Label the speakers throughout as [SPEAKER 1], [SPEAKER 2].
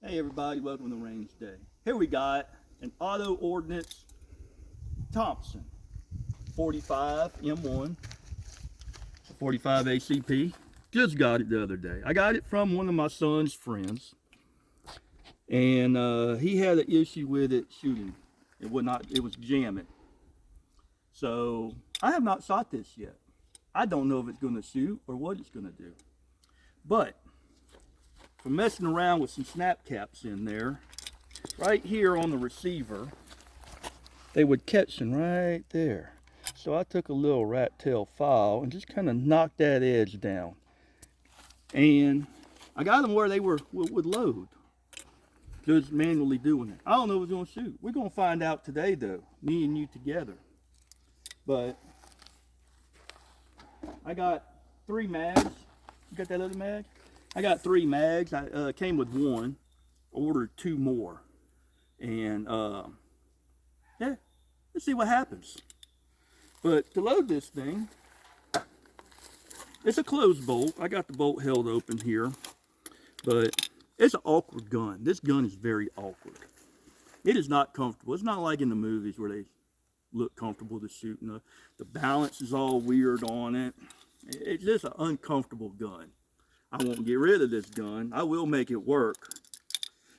[SPEAKER 1] Hey everybody, welcome to Range Day. Here we got an auto ordnance Thompson 45 M1, 45 ACP. Just got it the other day. I got it from one of my son's friends, and he had an issue with it shooting. It was jamming. So I have not shot this yet. I don't know if it's going to shoot or what it's going to do. But from messing around with some snap caps in there, right here on the receiver, they would catch them right there. So I took a little rat tail file and just kind of knocked that edge down. And I got them where they would load. Just manually doing it. I don't know if it's going to shoot. We're going to find out today though, me and you together. But I got 3 mags. You got that other mag? I got 3 mags. I came with 1. Ordered 2 more. And yeah, let's see what happens. But to load this thing, it's a closed bolt. I got the bolt held open here, but it's an awkward gun. This gun is very awkward. It is not comfortable. It's not like in the movies where they look comfortable to shoot. The balance is all weird on it. It's just an uncomfortable gun. I won't get rid of this gun. I will make it work,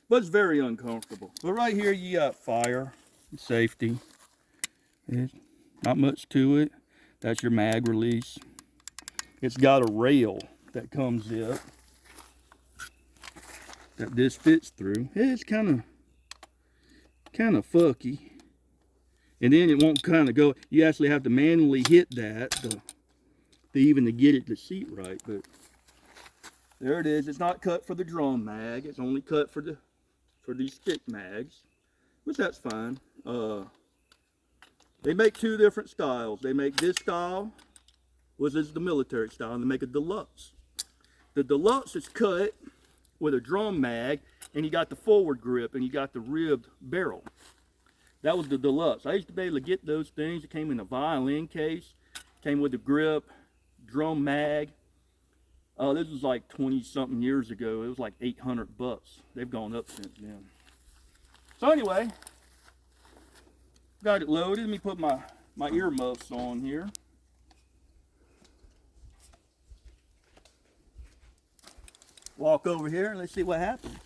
[SPEAKER 1] but it's very uncomfortable. But right here you got fire and safety. There's not much to it. That's your mag release. It's got a rail that comes up that this fits through. It's kind of fucky. And then it won't kind of go. You actually have to manually hit that to even to get it to seat right. But there it is. It's not cut for the drum mag. It's only cut for these stick mags, which that's fine. They make 2 different styles. They make this style, which is the military style, and they make a deluxe. The deluxe is cut with a drum mag, and you got the forward grip, and you got the ribbed barrel. That was the deluxe. I used to be able to get those things. It came in a violin case, came with the grip, drum mag. This was like 20-something years ago. It was like $800. They've gone up since then. So anyway, got it loaded. Let me put my earmuffs on here. Walk over here and let's see what happens.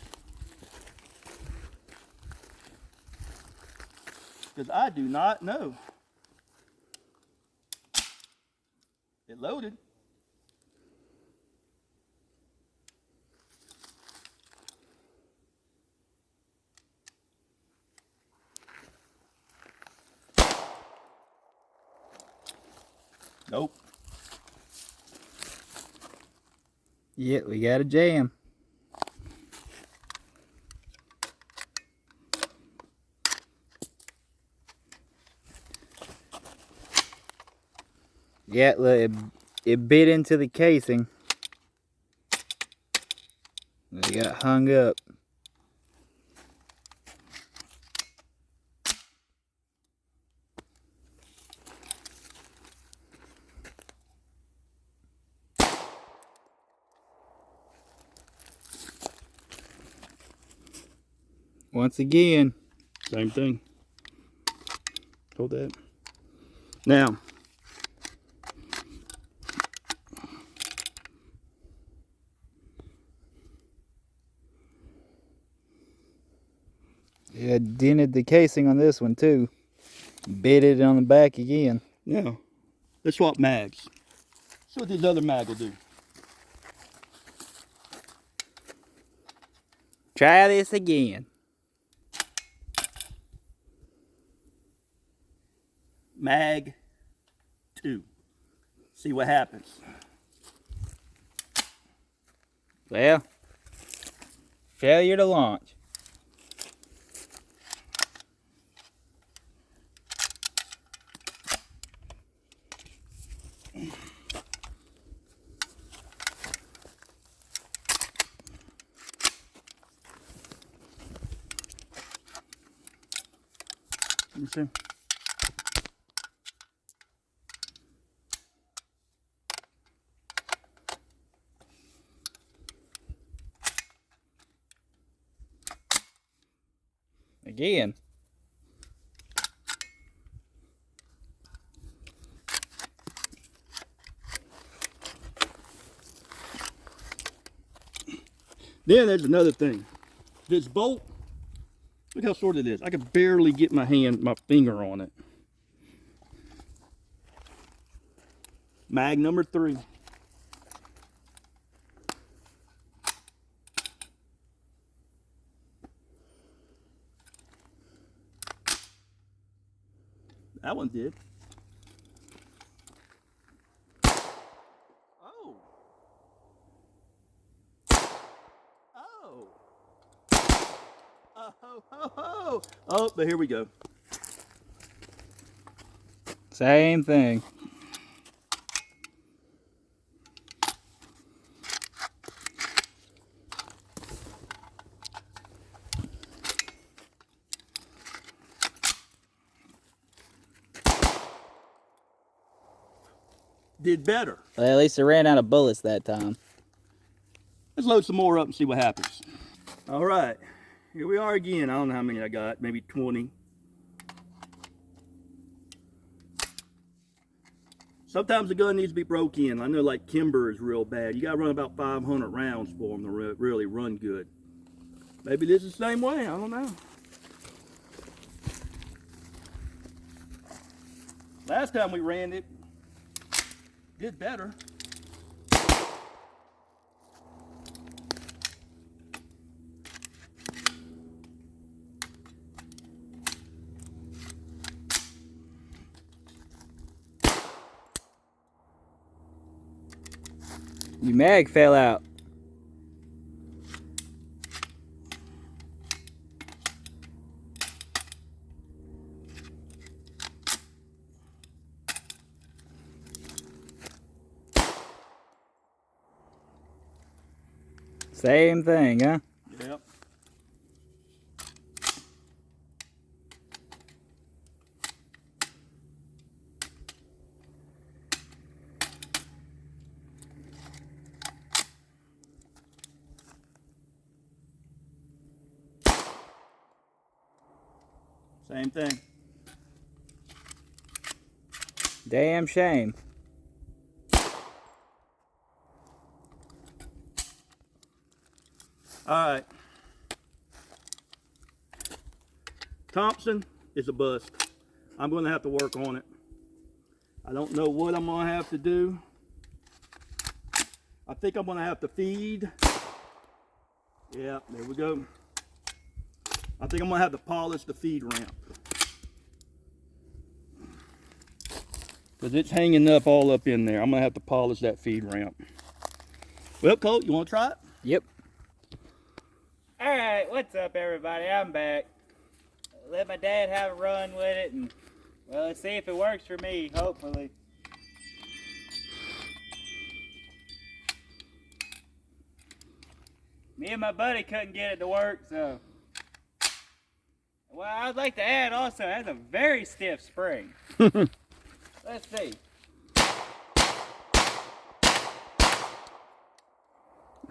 [SPEAKER 1] Because I do not know. It loaded. Nope.
[SPEAKER 2] Yeah, we got a jam. Yeah, look, it bit into the casing. It got hung up. Once again,
[SPEAKER 1] Same thing. Hold that. Now,
[SPEAKER 2] it dented the casing on this one too. Bit it on the back again.
[SPEAKER 1] yeah, let's swap mags. See what this other mag will do.
[SPEAKER 2] Try this again.
[SPEAKER 1] Mag 2. See what happens.
[SPEAKER 2] Well, failure to launch.
[SPEAKER 1] Let me see.
[SPEAKER 2] Again.
[SPEAKER 1] Then there's another thing. This bolt, look how short it is. I can barely get my finger on it. Mag number 3. That one did. Oh. Oh. Oh, but here we go.
[SPEAKER 2] Same thing.
[SPEAKER 1] Did better.
[SPEAKER 2] Well, at least I ran out of bullets that time.
[SPEAKER 1] Let's load some more up and see what happens. All right, here we are again. I don't know how many I got, maybe 20. Sometimes the gun needs to be broke in. I know like Kimber is real bad. You gotta run about 500 rounds for them to really run good. Maybe this is the same way, I don't know. Last time we ran it, did better.
[SPEAKER 2] Your mag fell out. Same thing, huh?
[SPEAKER 1] Yep. Same thing.
[SPEAKER 2] Damn shame.
[SPEAKER 1] All right. Thompson is a bust. I'm going to have to work on it. I don't know what I'm going to have to do. I think I'm going to have to feed. Yeah, there we go. I think I'm going to have to polish the feed ramp. Because it's hanging up all up in there. I'm going to have to polish that feed ramp. Well, Colt, you want to try it?
[SPEAKER 2] Yep. Alright, what's up everybody? I'm back. Let my dad have a run with it and, well, let's see if it works for me, hopefully. Me and my buddy couldn't get it to work, so. Well, I'd like to add also, it has a very stiff spring. Let's see.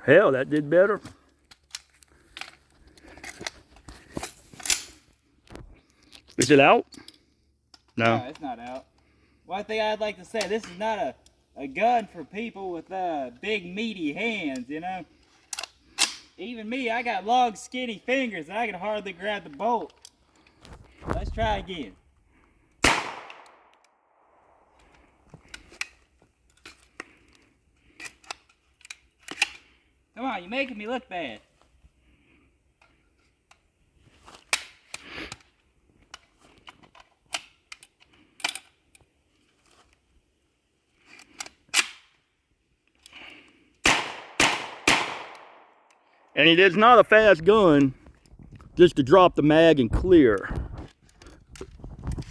[SPEAKER 1] Hell, that did better. Is it out? No.
[SPEAKER 2] No, it's not out. One thing I'd like to say, this is not a gun for people with big meaty hands, you know? Even me, I got long skinny fingers and I can hardly grab the bolt. Let's try again. Come on, you're making me look bad.
[SPEAKER 1] And it is not a fast gun just to drop the mag and clear.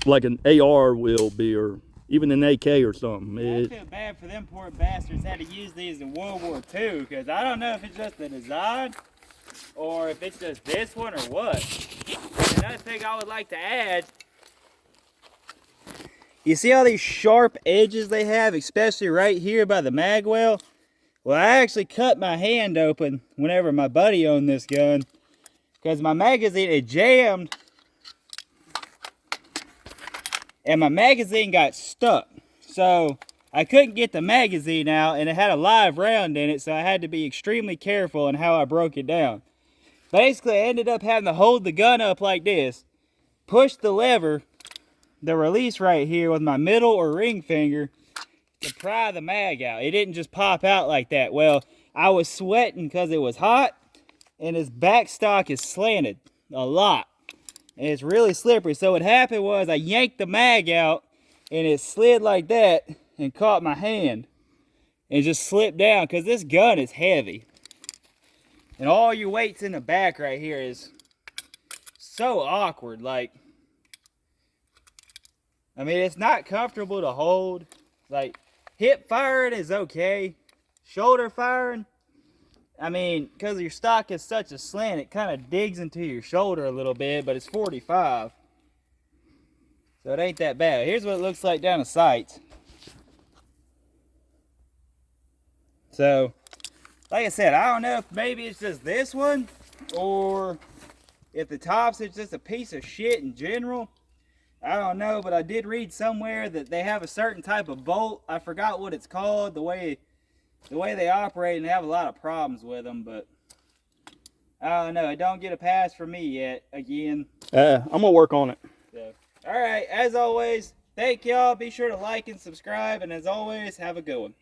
[SPEAKER 1] Like an AR will be, or even an AK or something.
[SPEAKER 2] I feel bad for them poor bastards had to use these in World War II, because I don't know if it's just the design or if it's just this one or what. Another thing I would like to add, you see all these sharp edges they have, especially right here by the mag well? Well, I actually cut my hand open whenever my buddy owned this gun, because my magazine, it jammed and my magazine got stuck. So I couldn't get the magazine out, and it had a live round in it, so I had to be extremely careful in how I broke it down. Basically, I ended up having to hold the gun up like this, push the lever, the release right here with my middle or ring finger to pry the mag out. It didn't just pop out like that. Well, I was sweating because it was hot, and his backstock is slanted a lot. And it's really slippery. So what happened was I yanked the mag out, and it slid like that and caught my hand and just slipped down because this gun is heavy. And all your weight's in the back right here is so awkward. Like, I mean, it's not comfortable to hold. Like, hip firing is okay. Shoulder firing, I mean, because your stock is such a slant, it kind of digs into your shoulder a little bit, but it's 45. So it ain't that bad. Here's what it looks like down the sights. So, like I said, I don't know if maybe it's just this one, or if the Thompson's just a piece of shit in general. I don't know, but I did read somewhere that they have a certain type of bolt. I forgot what it's called, the way they operate, and they have a lot of problems with them, but I don't know. It don't get a pass for me yet, again.
[SPEAKER 1] I'm going to work on it.
[SPEAKER 2] So, all right, as always, thank y'all. Be sure to like and subscribe, and as always, have a good one.